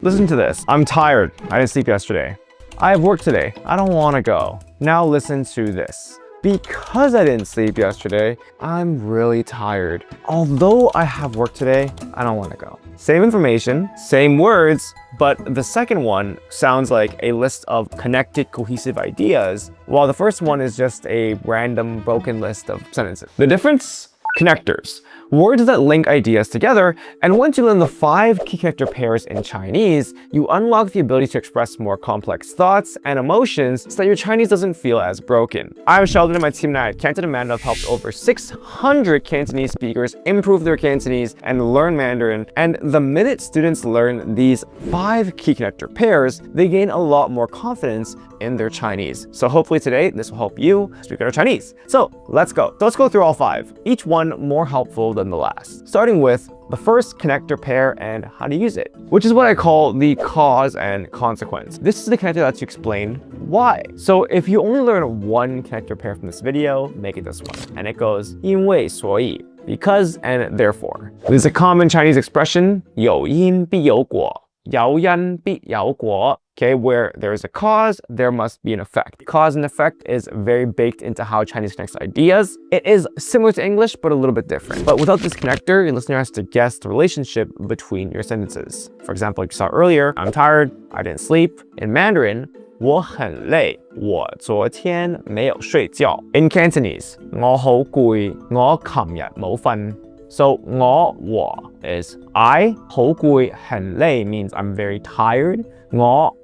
Listen to this. I'm tired. I didn't sleep yesterday. I have work today. I don't want to go. Now listen to this. Because I didn't sleep yesterday, I'm really tired. Although I have work today, I don't want to go. Same information, same words, but the second one sounds like a list of connected, cohesive ideas, while the first one is just a random, broken list of sentences. The difference? Connectors. Words that link ideas together, and once you learn the 5 key connector pairs in Chinese, you unlock the ability to express more complex thoughts and emotions so that your Chinese doesn't feel as broken. I'm Sheldon and my team and I at Cantonese and Mandarin have helped over 600 Cantonese speakers improve their Cantonese and learn Mandarin, and the minute students learn these 5 key connector pairs, they gain a lot more confidence in their Chinese. So hopefully today, this will help you speak better Chinese. So let's go. So let's go through all 5, each one more helpful than the last. Starting with the first connector pair and how to use it, which is what I call the cause and consequence. This is the connector that lets you explain why. So if you only learn one connector pair from this video, make it this one. And it goes 因为所以 because and therefore. There's a common Chinese expression 有因必有果 有因必有果. Okay, where there is a cause, there must be an effect. Cause and effect is very baked into how Chinese connects ideas. It is similar to English, but a little bit different. But without this connector, your listener has to guess the relationship between your sentences. For example, like you saw earlier, I'm tired, I didn't sleep. In Mandarin, 我很累，我昨天没有睡觉. In Cantonese, 我好攰，我琴日冇瞓. So 我 is I, 好攰很累 means I'm very tired. 我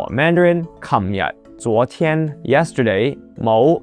Mandarin 琴日昨天 yesterday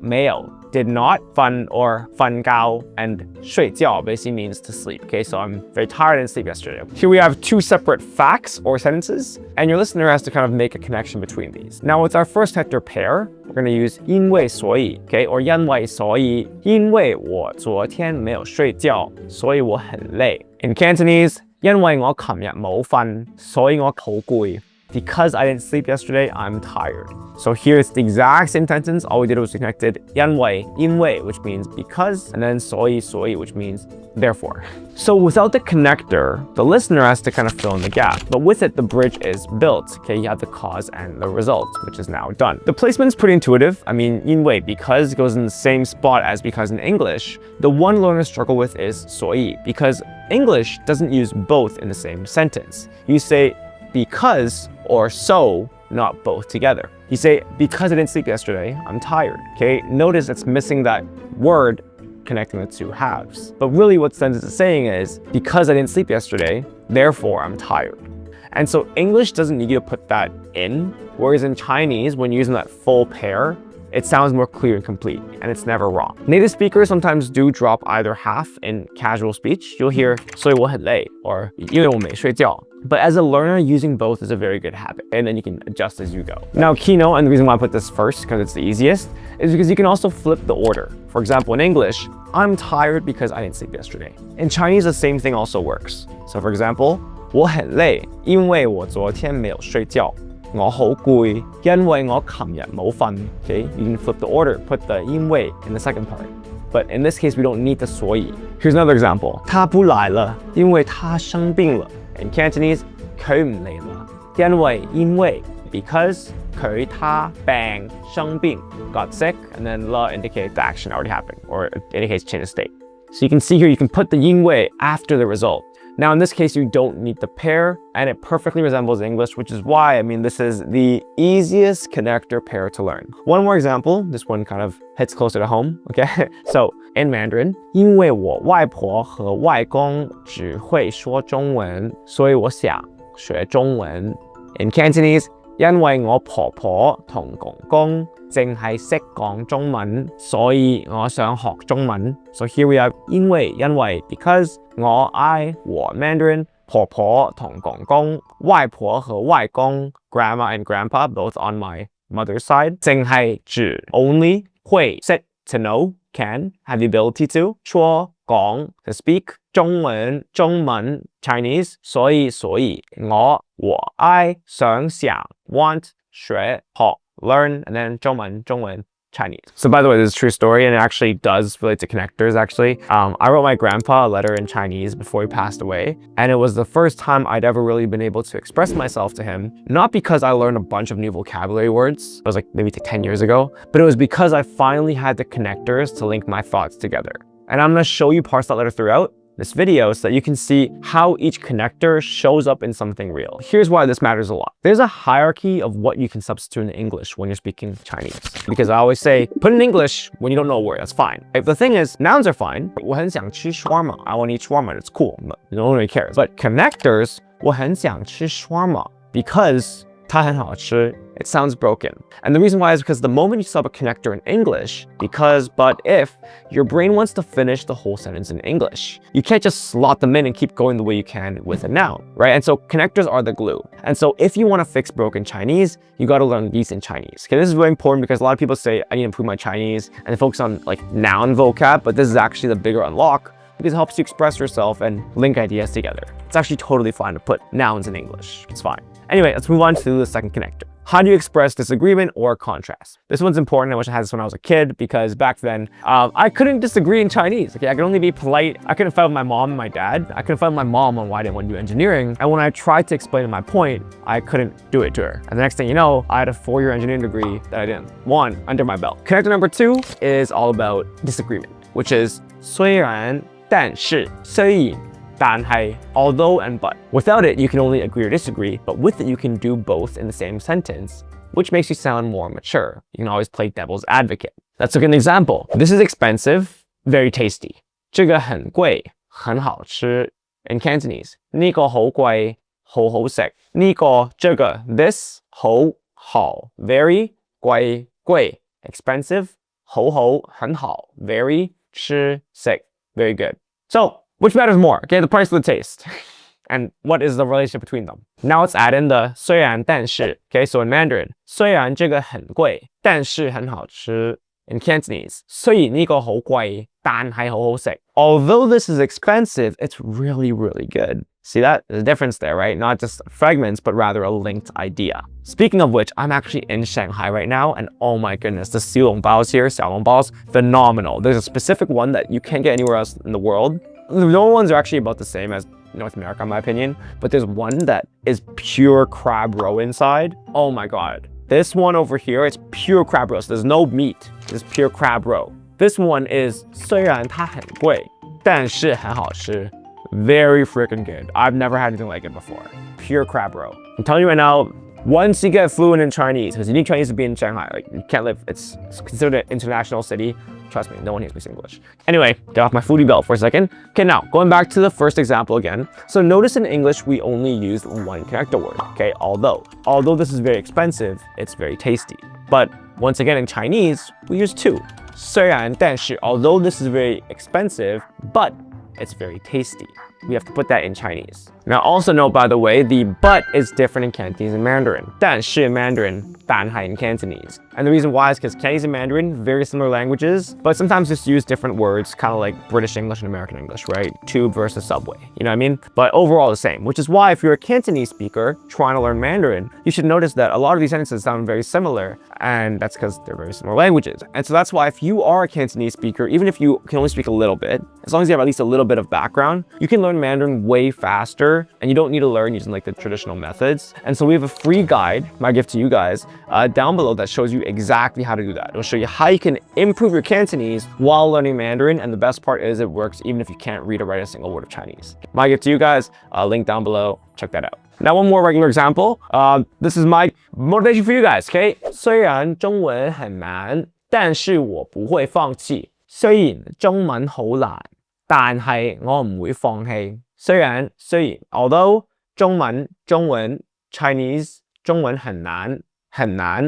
没有 did not 瞓 or 瞓覺 and 睡覺 basically means to sleep. Okay, so I'm very tired and sleep yesterday. Here we have 2 separate facts or sentences, and your listener has to kind of make a connection between these. Now with our first connector pair, we're going to use 因为所以 okay, or 因为所以因为我昨天没有睡覺所以我很累. In Cantonese, 因為我琴日冇瞓所以我好攰. Because I didn't sleep yesterday, I'm tired. So here it's the exact same sentence. All we did was we connected 因为, which means because, and then 所以, which means therefore. So without the connector, the listener has to kind of fill in the gap. But with it, the bridge is built. Okay, you have the cause and the result, which is now done. The placement is pretty intuitive. I mean, 因为, because goes in the same spot as because in English. The one learners struggle with is 所以, because English doesn't use both in the same sentence. You say because or so, not both together. You say, because I didn't sleep yesterday, I'm tired. Okay, notice it's missing that word connecting the 2 halves. But really what the sentence is saying is, because I didn't sleep yesterday, therefore I'm tired. And so English doesn't need you to put that in, whereas in Chinese, when you're using that full pair, it sounds more clear and complete, and it's never wrong. Native speakers sometimes do drop either half in casual speech. You'll hear 所以我很累 or 因为我没睡觉. But as a learner, using both is a very good habit, and then you can adjust as you go. Now, keynote, and the reason why I put this first, because it's the easiest, is because you can also flip the order. For example, in English, I'm tired because I didn't sleep yesterday. In Chinese, the same thing also works. So for example, 我很累因为我昨天没有睡觉我好攰因為我琴日冇瞓 Okay, you can flip the order, put the 因為 in the second part. But in this case, we don't need the 所以. Here's another example. 他不來了因為他生病了 In Cantonese, 佢唔嚟啦因為 because 他病生病 got sick, and then 了 indicates the action already happened, or it indicates change of state. So you can see here, you can put the 因为 after the result. Now in this case, you don't need the pair, and it perfectly resembles English, which is why, this is the easiest connector pair to learn. One more example, this one kind of hits closer to home, okay? So in Mandarin, 因为我外婆和外公只会说中文，所以我想学中文. In Cantonese, 因為我婆婆同公公淨係識講中文，所以我想學中文. So here we have 因為 because 我 Mandarin 婆婆同公公外婆和外公 grandma and grandpa both on my mother's side 淨係指 only 會 sit to know can have the ability to 說講 to speak 中文 Chinese 所以我 I 想 want 學 learn, and then 中文 Chinese. So by the way, this is a true story and it actually does relate to connectors actually. I wrote my grandpa a letter in Chinese before he passed away. And it was the first time I'd ever really been able to express myself to him. Not because I learned a bunch of new vocabulary words. It was like maybe 10 years ago. But it was because I finally had the connectors to link my thoughts together. And I'm gonna show you parts of that letter throughout this video so that you can see how each connector shows up in something real. Here's why this matters a lot. There's a hierarchy of what you can substitute in English when you're speaking Chinese. Because I always say, put in English when you don't know a word, that's fine. If the thing is, nouns are fine. 我很想吃 shawarma. I want to eat shawarma, it's cool. No one really cares. But connectors, 我很想吃 shawarma. Because 它很好吃, it sounds broken. And the reason why is because the moment you sub a connector in English, because, but, if, your brain wants to finish the whole sentence in English. You can't just slot them in and keep going the way you can with a noun, right? And so connectors are the glue. And so if you want to fix broken Chinese, you got to learn these in Chinese. Okay, this is really important because a lot of people say, I need to improve my Chinese and they focus on like noun vocab, but this is actually the bigger unlock because it helps you express yourself and link ideas together. It's actually totally fine to put nouns in English. It's fine. Anyway, let's move on to the second connector. How do you express disagreement or contrast? This one's important. I wish I had this when I was a kid because back then, I couldn't disagree in Chinese. Okay, I could only be polite. I couldn't fight with my mom and my dad. I couldn't fight with my mom on why I didn't want to do engineering. And when I tried to explain my point, I couldn't do it to her. And the next thing you know, I had a 4-year engineering degree that I didn't want under my belt. Connector number 2 is all about disagreement, which is 虽然但是所以 although and but. Without it, you can only agree or disagree, but with it, you can do both in the same sentence, which makes you sound more mature. You can always play devil's advocate. Let's look at an example. This is expensive, very tasty. 这个很贵，很好吃. In Cantonese, 呢個好貴，好好食. 呢個這個 this 好 very 貴 expensive 好很好 very 吃 sick very good. So which matters more? Okay, the price or the taste? And what is the relationship between them? Now let's add in the 虽然但是. Okay, so in Mandarin, 虽然这个很贵，但是很好吃. In Cantonese, 雖然呢個好貴，但係好好食. Although this is expensive, it's really, really good. See that? There's a difference there, right? Not just fragments, but rather a linked idea. Speaking of which, I'm actually in Shanghai right now, and oh my goodness, the xiaolongbaos here, xiaolongbaos, phenomenal. There's a specific one that you can't get anywhere else in the world. No ones are actually about the same as North America, in my opinion, but there's one that is pure crab roe inside. Oh my God. This one over here, it's pure crab roe. So there's no meat. It's pure crab roe. This one is 虽然它很贵，但是很好吃. Very freaking good. I've never had anything like it before. Pure crab roe. I'm telling you right now, once you get fluent in Chinese, because you need Chinese to be in Shanghai, like you can't live, it's considered an international city. Trust me, no one here speaks English. Anyway, get off my foodie belt for a second. Okay, now, going back to the first example again. So notice in English, we only used one connector word, okay? Although this is very expensive, it's very tasty. But once again, in Chinese, we use 2. 虽然但是, although this is very expensive, but it's very tasty. We have to put that in Chinese. Now also note, by the way, the but is different in Cantonese and Mandarin. 但是 in Mandarin, 但係 in Cantonese. And the reason why is because Cantonese and Mandarin, very similar languages, but sometimes just use different words, kind of like British English and American English, right? Tube versus subway, you know what I mean? But overall the same, which is why if you're a Cantonese speaker trying to learn Mandarin, you should notice that a lot of these sentences sound very similar, and that's because they're very similar languages. And so that's why if you are a Cantonese speaker, even if you can only speak a little bit, as long as you have at least a little bit of background, you can learn Mandarin way faster, and you don't need to learn using like the traditional methods. And so we have a free guide, my gift to you guys, down below that shows you exactly how to do that. It'll show you how you can improve your Cantonese while learning Mandarin, and the best part is it works even if you can't read or write a single word of Chinese. My gift to you guys, link down below, check that out. Now one more regular example. This is my motivation for you guys, okay? 虽然中文很难，但是我不会放弃。雖然中文好難，但係我唔會放棄。雖然 although 中文 Chinese 中文很難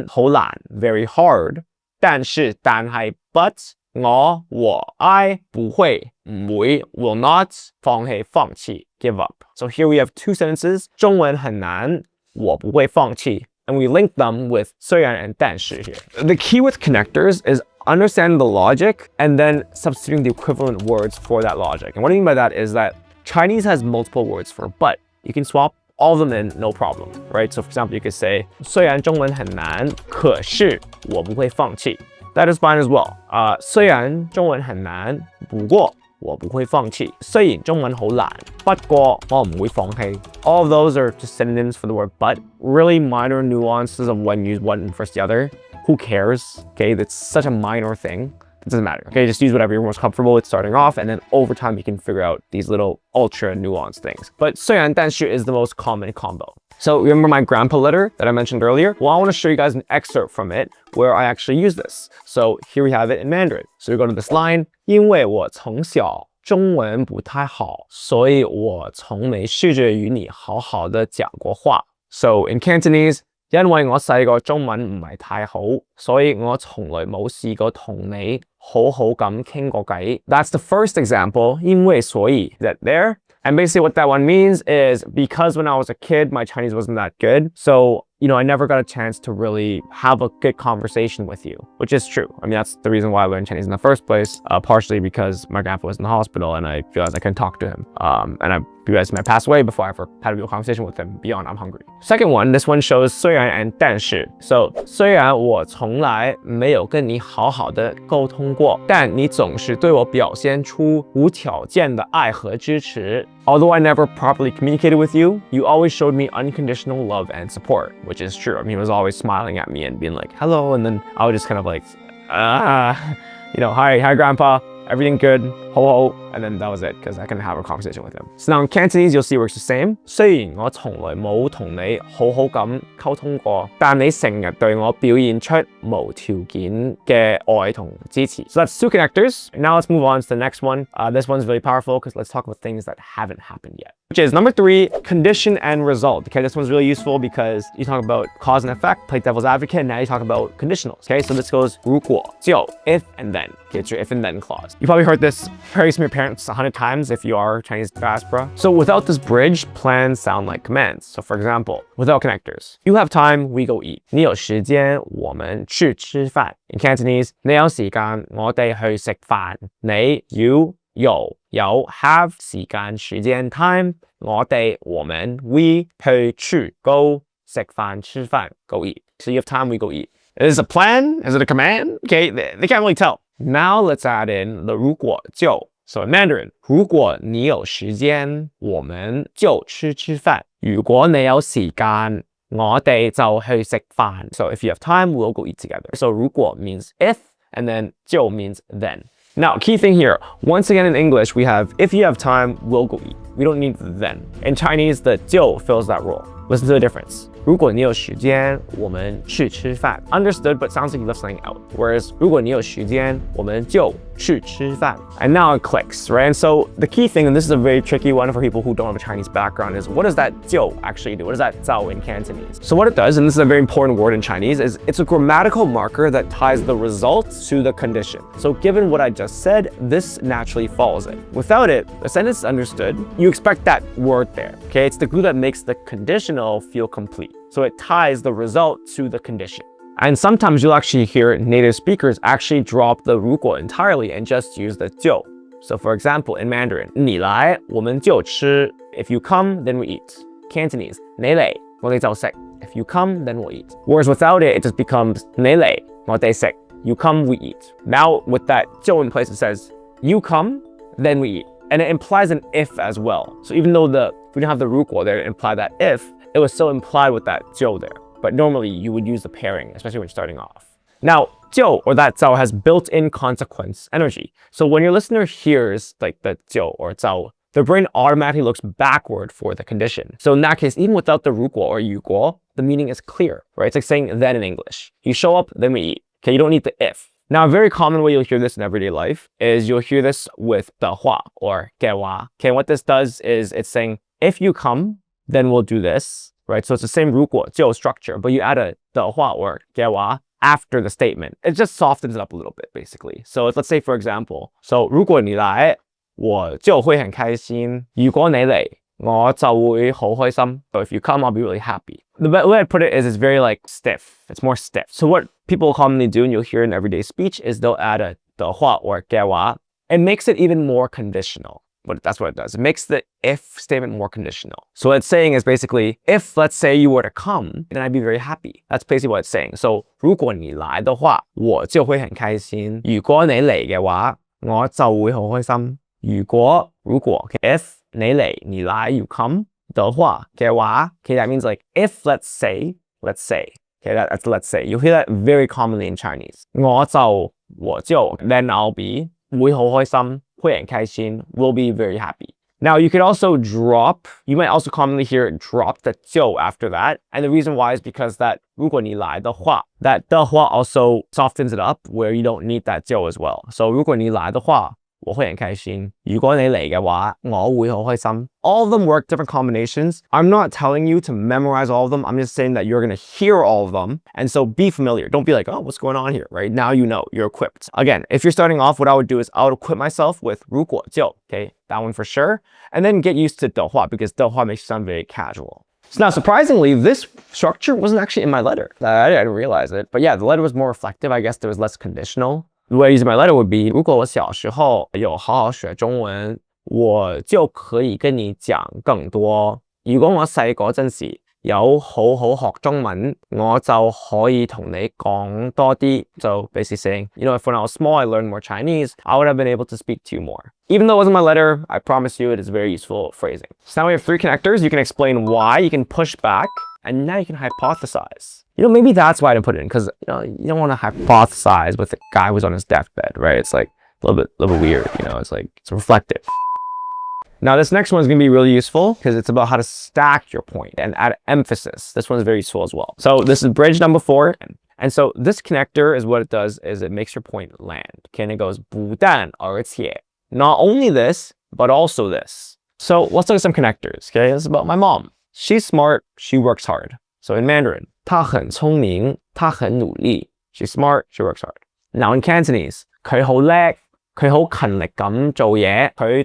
好難 very hard， 但係 but 我 I 不會唔會 will not 放棄 give up. So here we have 2 sentences. 中文很難，我不會放棄. And we link them with 雖然 and 但是 here. The key with connectors is understanding the logic and then substituting the equivalent words for that logic. And what I mean by that is that Chinese has multiple words for but. You can swap all of them in, no problem, right? So for example, you could say 虽然中文很难，可是我不会放弃. that is fine as well. 虽然中文很难，不过我不会放弃。虽然中文好難，不過我唔會放棄。All of those are just synonyms for the word but, really minor nuances of when you use one versus the other. Who cares? Okay, that's such a minor thing. It doesn't matter. Okay, just use whatever you're most comfortable with starting off, and then over time you can figure out these little ultra nuanced things. But 虽然但是 is the most common combo. So remember my grandpa letter that I mentioned earlier? Well, I want to show you guys an excerpt from it where I actually use this. So here we have it in Mandarin. So you go to this line, 因为我从小中文不太好，所以我从没試着與你好好地講過話. So in Cantonese, 因為我細個中文唔係太好，所以我從來冇試過同你好好咁傾過偈. That's the first example, 因為所以, that there. And basically what that one means is because when I was a kid, my Chinese wasn't that good. So, I never got a chance to really have a good conversation with you, which is true. I mean, that's the reason why I learned Chinese in the first place, partially because my grandpa was in the hospital and I realized I couldn't talk to him. And I realized he might pass away before I ever had a real conversation with him beyond I'm hungry. Second one, this one shows 虽然 and 但是. So, 虽然我从来没有跟你好好的沟通过，但你总是对我表现出无条件的爱和支持. Although I never properly communicated with you, you always showed me unconditional love and support, which is true. I mean, he was always smiling at me and being like, hello. And then I would just kind of like, hi, grandpa, everything good, ho ho. And then that was it, because I couldn't have a conversation with him. So now in Cantonese, you'll see it works the same. 雖然我從來冇同你好好咁溝通過，但你成日對我表現出無條件嘅愛同支持. So that's two connectors. Now let's move on to the next one. This one's really powerful because let's talk about things that haven't happened yet. Which is number 3, condition and result. Okay, this one's really useful because you talk about cause and effect, play devil's advocate, and now you talk about conditionals. Okay, so this goes 如果, 就, if and then. Okay, it's your if and then clause. You probably heard this very from your parents 100 times if you are Chinese diaspora. So without this bridge, plans sound like commands. So for example, without connectors, you have time, we go eat. 你有時間，我們去吃飯. In Cantonese, 你有時間，我哋去食飯. 你 you 有 have 時間 time 我們 we 去 go 食飯吃飯 go eat. So you have time, we go eat. Is it a plan? Is it a command? Okay, they can't really tell. Now let's add in the 如果就. So in Mandarin, 如果你有時間，我們就去吃飯. 如果你有時間，我哋就去食飯. So if you have time, we'll go eat together. So 如果 means if, and then 就 means then. Now, key thing here, once again in English, we have if you have time, we'll go eat. We don't need the then. In Chinese, the 就 fills that role. Listen to the difference. 如果你有时间，我们去吃饭. Understood, but sounds like you left something out. Whereas 如果你有时间，我们就去吃饭. And now it clicks, right? And so the key thing, and this is a very tricky one for people who don't have a Chinese background, is what does that 就 actually do? What does that 早 in Cantonese? So what it does, and this is a very important word in Chinese, is it's a grammatical marker that ties the result to the condition. So given what I just said, this naturally follows it. Without it, the sentence is understood. You expect that word there, okay? It's the glue that makes the conditional feel complete. So it ties the result to the condition. And sometimes you'll actually hear native speakers actually drop the 如果 entirely and just use the 就. So for example, in Mandarin, 你来，我们就吃. If you come, then we eat. Cantonese, 你嚟，我哋就食. If you come, then we'll eat. Whereas without it, it just becomes 你嚟，我哋食. You come, we eat. Now with that 就 in place, it says, you come, then we eat. And it implies an if as well. So even though we don't have the 如果 there to imply that if, it was still implied with that 就 there. But normally you would use the pairing, especially when starting off. Now, 就 or that 早 has built-in consequence energy. So when your listener hears like the 就 or 早, their brain automatically looks backward for the condition. So in that case, even without the 如果 or 如果, the meaning is clear, right? It's like saying then in English. You show up, then we eat. Okay, you don't need the if. Now, a very common way you'll hear this in everyday life is you'll hear this with 的话 or 给我. Okay, what this does is it's saying, if you come, then we'll do this, right? So it's the same 如果就 structure, but you add a 的话 or 给我 after the statement. It just softens it up a little bit, basically. So let's say, for example, so 如果你来，我就会很开心。如果你嚟，我就会好開心. So if you come, I'll be really happy. The way I put it is it's very like stiff. It's more stiff. So what people commonly do, and you'll hear in everyday speech, is they'll add a 的话 or 给我. It makes it even more conditional. That's what it does. It makes the if statement more conditional. So what it's saying is basically, if let's say you were to come, then I'd be very happy. That's basically what it's saying. So 如果你来的话，我就会很开心。如果你嚟嘅話，我就會好開心。如果 okay, if 你嚟，你來 you come 的話嘅話 okay, that means like if let's say okay, that's let's say. You'll hear that very commonly in Chinese. 我就 then I'll be 會好開心，會很開心 will be very happy. Now you could also drop, you might also commonly hear it drop the 就 after that. And the reason why is because that 如果你來的話, that 的話 also softens it up where you don't need that 就 as well. So 如果你來的話，我會很開心。如果你嚟嘅話，我會好開心。All of them work different combinations. I'm not telling you to memorize all of them. I'm just saying that you're going to hear all of them. And so be familiar. Don't be like, oh, what's going on here, right? Now you know, you're equipped. Again, if you're starting off, what I would do is I would equip myself with 如果就, okay? That one for sure. And then get used to 的话 because 的话 makes you sound very casual. So now, surprisingly, this structure wasn't actually in my letter. I didn't realize it. But yeah, the letter was more reflective. I guess there was less conditional. The way I use my letter would be 如果我小时候有好好學中文，我就可以跟你講更多。如果我細嗰陣時有好好學中文，我就可以同你講多啲。So basically saying, you know, if when I was small I learned more Chinese, I would have been able to speak to you more. Even though it wasn't my letter, I promise you it is very useful phrasing. So now we have 3 connectors. You can explain why, you can push back, and now you can hypothesize. You know, maybe that's why I didn't put it in, because you know, you don't want to hypothesize with a guy who's on his deathbed, right? It's like a little bit weird, you know, it's like, it's reflective. Now this next one is going to be really useful because it's about how to stack your point and add emphasis. This one is very useful as well. So this is bridge number 4. And so this connector is what it does is it makes your point land. Okay, and it goes 不但而且. Not only this, but also this. So let's look at some connectors. Okay, this is about my mom. She's smart, she works hard. So in Mandarin, 她很聰明，她很努力. She's smart, she works hard. Now in Cantonese, 佢好叻，佢好勤力咁做嘢。佢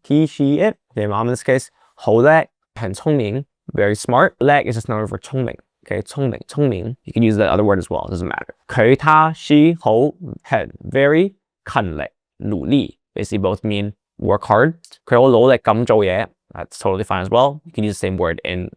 he, she, it. Okay, mom in this case, 好叻，很聰明, very smart. 叻 is just another word for 聰明. Okay, 聰明. You can use that other word as well, it doesn't matter. 佢 she, 好 很 very 勤力努力. Basically both mean work hard. 佢好努力咁做嘢. That's totally fine as well. You can use the same word in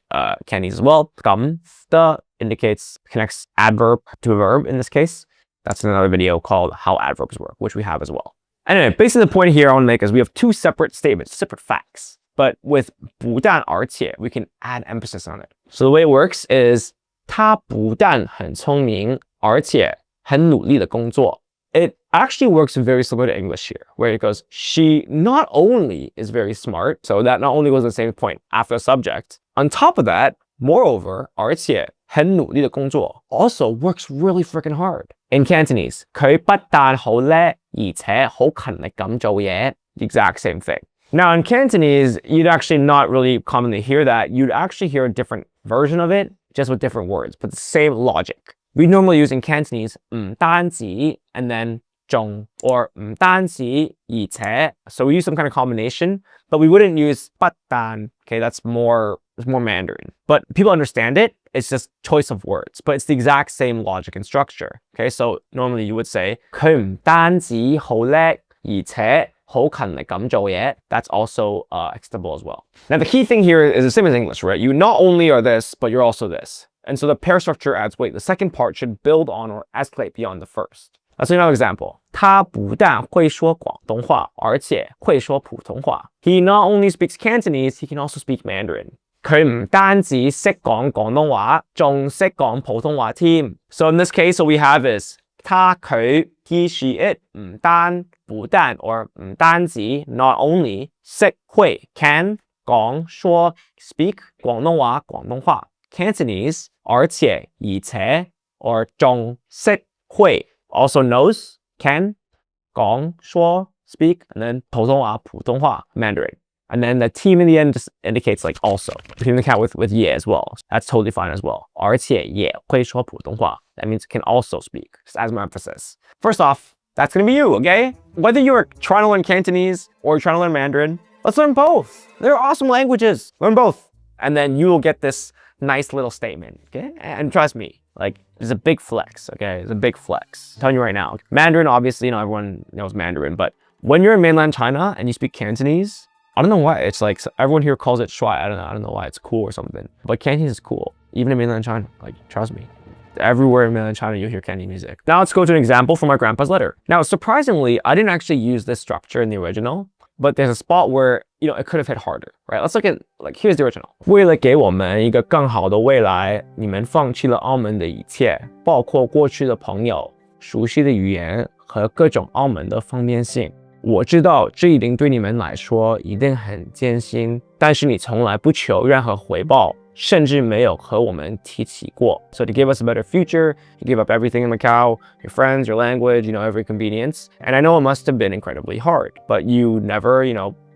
Cantonese as well. 咁 the indicates, connects adverb to a verb in this case. That's another video called How Adverbs Work, which we have as well. Anyway, basically the point here I want to make is we have 2 separate statements, separate facts. But with 不但而且, we can add emphasis on it. So the way it works is 他不但很聪明，而且很努力的工作. It actually works very similar to English here, where it goes, she not only is very smart, so that not only goes to the same point after the subject. On top of that, moreover, 而且很努力的工作 also works really freaking hard. In Cantonese, 佢不但好叻，而且好勤力咁做嘢. The exact same thing. Now in Cantonese, you'd actually not really commonly hear that. You'd actually hear a different version of it, just with different words, but the same logic. We normally use in Cantonese 唔單止 and then 仲 or 唔單止而且. So we use some kind of combination, but we wouldn't use 不但. Okay, it's more Mandarin. But people understand it. It's just choice of words, but it's the exact same logic and structure. Okay, so normally you would say 佢唔單止好叻，而且好勤力咁做嘢. That's also acceptable as well. Now the key thing here is the same as English, right? You not only are this, but you're also this. And so the pair structure adds weight. The second part should build on or escalate beyond the first. Let's take another example. 他不但会说广东话，而且会说普通话. He not only speaks Cantonese, he can also speak Mandarin. 佢唔單止識講廣東話，仲識講普通話添. So in this case, what we have is 他佢 he she it 唔但 or 唔單止 not only 識會 can 講說 speak 廣東話 Cantonese 而且 or 仲識會 also knows can 講說 speak and then 普通話 Mandarin. And then the team in the end just indicates like also. You can count with yeah as well. That's totally fine as well. 而且也会说普通话. That means can also speak. Just adds more emphasis. First off, that's gonna be you, okay? Whether you're trying to learn Cantonese or trying to learn Mandarin, let's learn both. They're awesome languages. Learn both. And then you will get this nice little statement, okay? And trust me, like, it's a big flex, okay? It's a big flex. I'm telling you right now. Mandarin, obviously, you know, everyone knows Mandarin, but when you're in mainland China and you speak Cantonese, I don't know why. It's like everyone here calls it shuai. I don't know why. It's cool or something. But Cantonese is cool. Even in mainland China. Like, trust me. Everywhere in mainland China, you'll hear Cantonese music. Now let's go to an example from my grandpa's letter. Now, surprisingly, I didn't actually use this structure in the original, but there's a spot where, it could have hit harder, right? Let's look at, here's the original. 为了给我们一个更好的未来，你们放弃了澳门的一切，包括过去的朋友、熟悉的语言和各种澳门的方便性。我知道这一定对你们来说一定很艰辛，但是你从来不求任何回报，甚至没有和我们提起过。So to give us a better future, you gave up everything in Macau, your friends, your language, every convenience. And I know it must have been incredibly hard, but you never,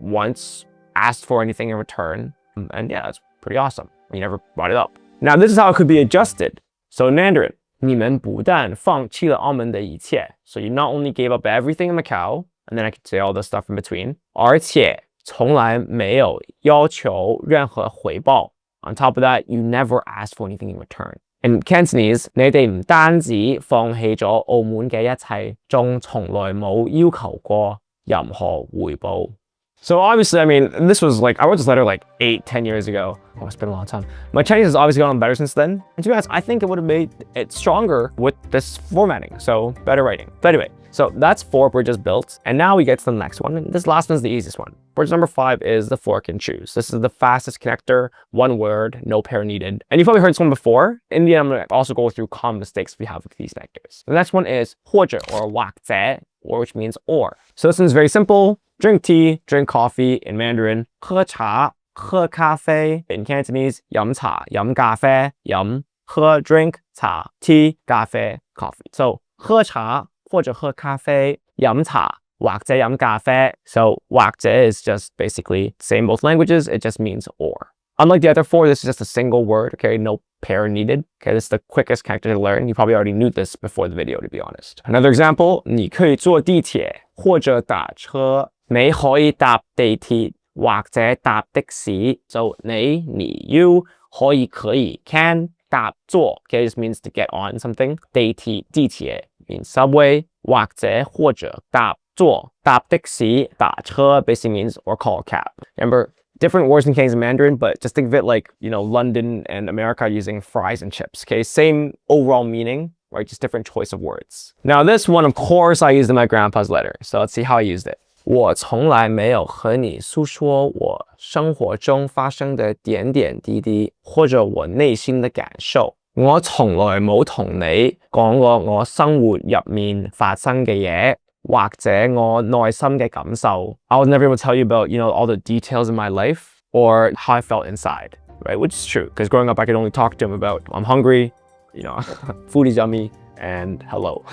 once asked for anything in return. And yeah, that's pretty awesome. You never brought it up. Now this is how it could be adjusted. So in Mandarin, 你们不但放弃了澳门的一切. So you not only gave up everything in Macau, and then I could say all the stuff in between. 而且从来没有要求任何回报. On top of that, you never ask for anything in return. In Cantonese, 你哋唔單止放棄咗澳門嘅一切，仲從來冇要求過任何回報. So obviously, this was I wrote this letter 8-10 years ago. Oh, it's been a long time. My Chinese has obviously gotten better since then. And to be honest, I think it would have made it stronger with this formatting. So better writing. But anyway, so that's 4 bridges built. And now we get to the next one. And this last one's the easiest one. Bridge number 5 is the fork and choose. This is the fastest connector, one word, no pair needed. And you've probably heard this one before. In the end, I'm going to also go through common mistakes we have with these connectors. The next one is 或者 or 或者, or which means or. So this one is very simple. Drink tea, drink coffee in Mandarin. 喝茶, 喝咖啡 in Cantonese. 饮茶, 飲咖啡, 飲, 喝 drink, 茶, tea, 咖啡, coffee. So 喝茶或者喝咖啡, 飲茶或者飲咖啡. So 或者 is just basically same both languages. It just means or. Unlike the other 4, this is just a single word, okay? No pair needed. Okay, this is the quickest connector to learn. You probably already knew this before the video, to be honest. Another example, 你可以坐地鐵或者打車. 你可以搭地鐵或者搭的士. So 你 you 可以 can 搭坐 okay, just means to get on something. 地鐵 means subway 或者搭坐搭的士打車 basically means or call a cab. Remember, different words in Cantonese and Mandarin, but just think of it like, London and America using fries and chips, okay? Same overall meaning, right? Just different choice of words. Now this one, of course, I used in my grandpa's letter. So let's see how I used it. 我从来没有和你诉说我生活中发生的點點滴滴，或者我內心的感受。我從來冇同你講過我生活入面發生嘅嘢，或者我內心嘅感受。I was never able to tell you about, all the details in my life or how I felt inside, right? Which is true, because growing up I could only talk to him about I'm hungry, food is yummy, and hello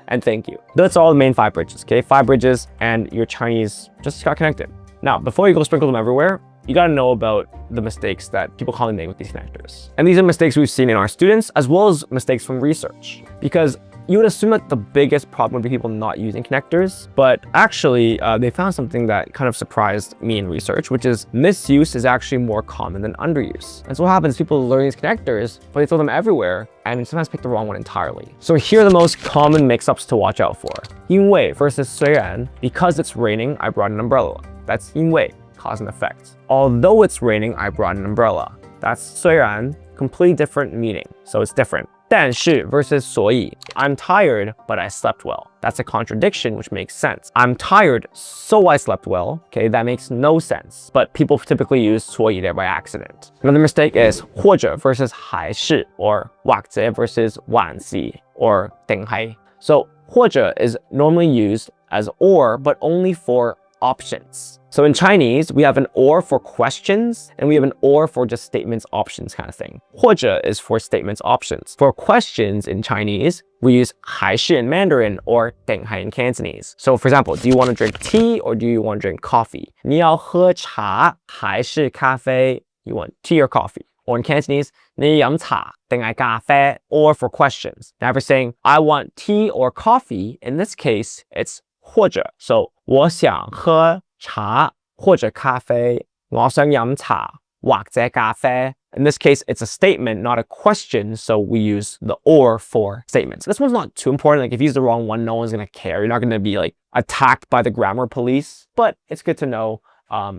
and thank you. That's all the main 5 bridges, okay? 5 bridges and your Chinese just got connected. Now, before you go sprinkle them everywhere, you gotta know about the mistakes that people commonly make with these connectors. And these are mistakes we've seen in our students as well as mistakes from research. Because you would assume that the biggest problem would be people not using connectors, but actually they found something that kind of surprised me in research, which is misuse is actually more common than underuse. And so what happens, people learn these connectors, but they throw them everywhere and sometimes pick the wrong one entirely. So here are the most common mix-ups to watch out for. 因为 versus 虽然, because it's raining, I brought an umbrella. That's 因为, cause and effect. Although it's raining, I brought an umbrella. That's 虽然, completely different meaning, so it's different. 但是 versus 所以. I'm tired, but I slept well. That's a contradiction, which makes sense. I'm tired, so I slept well. Okay, that makes no sense. But people typically use 所以 there by accident. Another mistake is 或者 versus 还是 or 或者 versus 晚是 or 定係. So 或者 is normally used as or, but only for options. So in Chinese, we have an or for questions, and we have an or for just statements options kind of thing. 或者 is for statements options. For questions in Chinese, we use 还是 in Mandarin or 定係 in Cantonese. So for example, do you want to drink tea or do you want to drink coffee? 你要喝茶還是咖啡? You want tea or coffee? Or in Cantonese, 你飲茶定係咖啡? Or for questions. Now if you're saying, I want tea or coffee, in this case, it's 或者. So 我想喝茶或者咖啡. 我想飲茶或者咖啡. In this case, it's a statement, not a question, so we use the or for statements. This one's not too important. Like if you use the wrong one, no one's gonna care. You're not gonna be attacked by the grammar police, but it's good to know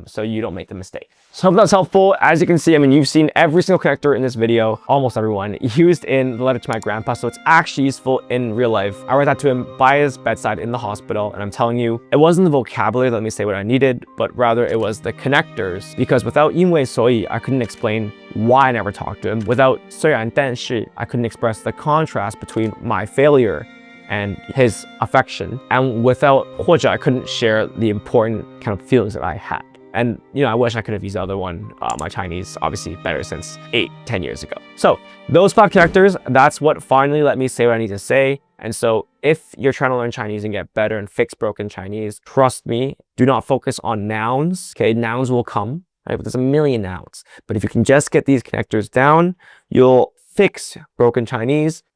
so you don't make the mistake. So I hope that's helpful. As you can see, I mean, you've seen every single connector in this video, almost everyone, used in the letter to my grandpa, so it's actually useful in real life. I read that to him by his bedside in the hospital, and I'm telling you, it wasn't the vocabulary that let me say what I needed, but rather it was the connectors, because without 因为所以, I couldn't explain why I never talked to him. Without 虽然但是, I couldn't express the contrast between my failure and his affection. And without 或者, I couldn't share the important kind of feelings that I had. And, you know, I wish I could have used the other one, my Chinese, obviously better since 8-10 years ago. So those 5 connectors, that's what finally let me say what I need to say. And so if you're trying to learn Chinese and get better and fix broken Chinese, trust me, do not focus on nouns. Okay, nouns will come, right? But there's a million nouns. But if you can just get these connectors down, you'll fix broken Chinese